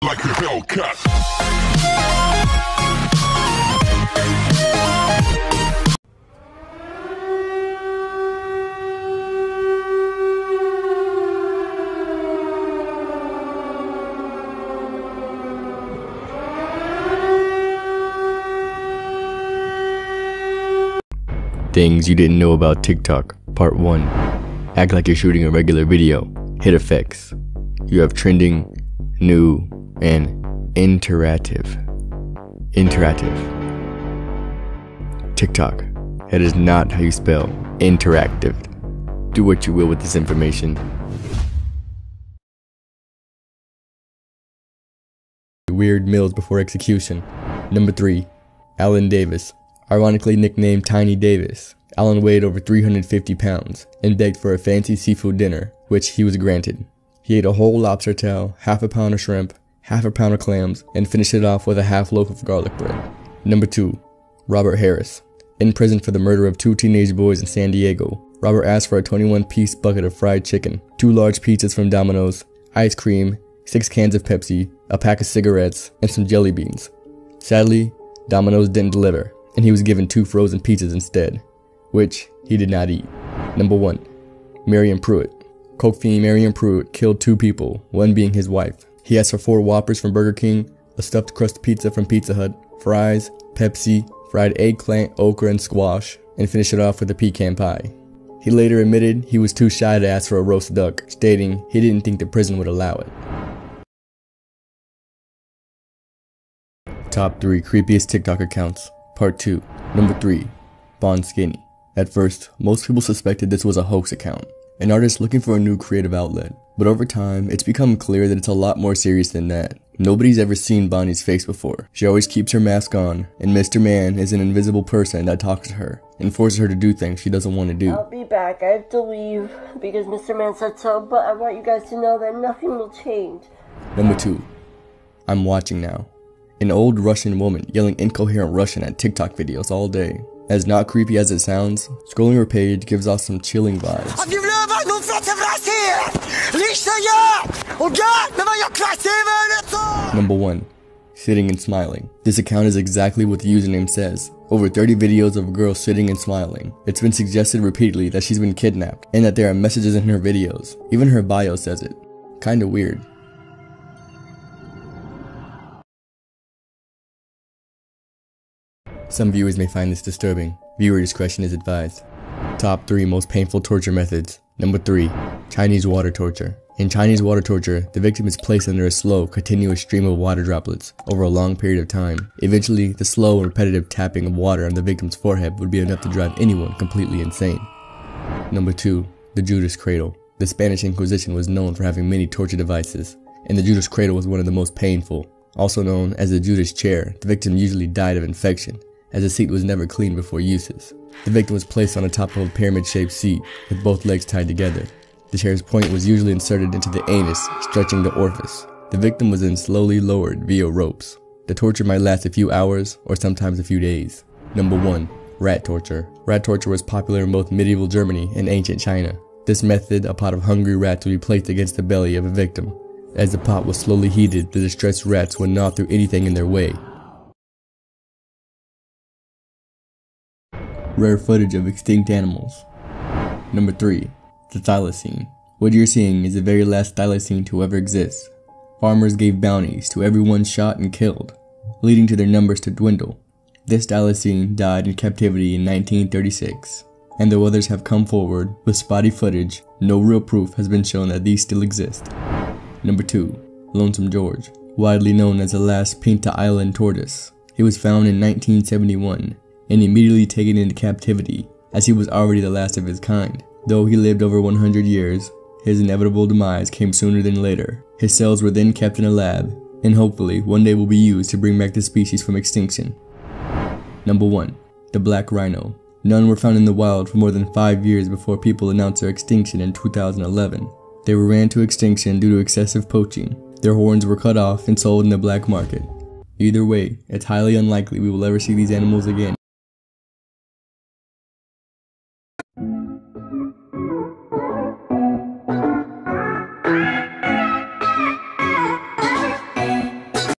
like a Hellcat. Things you didn't know about TikTok, Part 1. Act like you're shooting a regular video. Hit effects. You have trending, new, and interactive. TikTok. That is not how you spell interactive. Do what you will with this information. Weird meals before execution. Number 3. Alan Davis. Ironically nicknamed Tiny Davis, Alan weighed over 350 pounds and begged for a fancy seafood dinner, which he was granted. He ate a whole lobster tail, half a pound of shrimp, half a pound of clams, and finished it off with a half loaf of garlic bread. Number 2. Robert Harris. In prison for the murder of 2 teenage boys in San Diego, Robert asked for a 21-piece bucket of fried chicken, 2 large pizzas from Domino's, ice cream, 6 cans of Pepsi, a pack of cigarettes, and some jelly beans. Sadly, Domino's didn't deliver, and he was given 2 frozen pizzas instead, which he did not eat. Number 1. Marion Pruitt. Coke fiend Marion Pruitt killed 2 people, one being his wife. He asked for 4 Whoppers from Burger King, a stuffed crust pizza from Pizza Hut, fries, Pepsi, fried eggplant, okra, and squash, and finished it off with a pecan pie. He later admitted he was too shy to ask for a roast duck, stating he didn't think the prison would allow it. Top 3 creepiest TikTok accounts. Part 2. Number 3. Bon Skinny. At first, most people suspected this was a hoax account, an artist looking for a new creative outlet. But over time, it's become clear that it's a lot more serious than that. Nobody's ever seen Bonnie's face before. She always keeps her mask on, and Mr. Man is an invisible person that talks to her and forces her to do things she doesn't want to do. I'll be back. I have to leave because Mr. Man said so, but I want you guys to know that nothing will change. Number 2. I'm watching now. An old Russian woman yelling incoherent Russian at TikTok videos all day. As not creepy as it sounds, scrolling her page gives off some chilling vibes. Number 1. Sitting and smiling. This account is exactly what the username says. Over 30 videos of a girl sitting and smiling. It's been suggested repeatedly that she's been kidnapped and that there are messages in her videos. Even her bio says it. Kinda weird. Some viewers may find this disturbing. Viewer discretion is advised. Top 3 most painful torture methods. Number 3. Chinese water torture. In Chinese water torture, the victim is placed under a slow, continuous stream of water droplets over a long period of time. Eventually, the slow and repetitive tapping of water on the victim's forehead would be enough to drive anyone completely insane. Number 2. The Judas Cradle. The Spanish Inquisition was known for having many torture devices, and the Judas Cradle was one of the most painful. Also known as the Judas Chair, the victim usually died of infection, as the seat was never cleaned before uses. The victim was placed on the top of a pyramid-shaped seat, with both legs tied together. The chair's point was usually inserted into the anus, stretching the orifice. The victim was then slowly lowered via ropes. The torture might last a few hours, or sometimes a few days. Number 1. Rat torture. Rat torture was popular in both medieval Germany and ancient China. This method, a pot of hungry rats would be placed against the belly of a victim. As the pot was slowly heated, the distressed rats would gnaw through anything in their way. Rare footage of extinct animals. Number 3. The thylacine. What you're seeing is the very last thylacine to ever exist. Farmers gave bounties to everyone shot and killed, leading to their numbers to dwindle. This thylacine died in captivity in 1936, and though others have come forward with spotty footage, no real proof has been shown that these still exist. Number 2. Lonesome George. Widely known as the last Pinta Island tortoise. He was found in 1971 and immediately taken into captivity, as he was already the last of his kind. Though he lived over 100 years, his inevitable demise came sooner than later. His cells were then kept in a lab, and hopefully one day will be used to bring back the species from extinction. Number 1. The black rhino. None were found in the wild for more than 5 years before people announced their extinction in 2011. They were ran to extinction due to excessive poaching. Their horns were cut off and sold in the black market. Either way, it's highly unlikely we will ever see these animals again.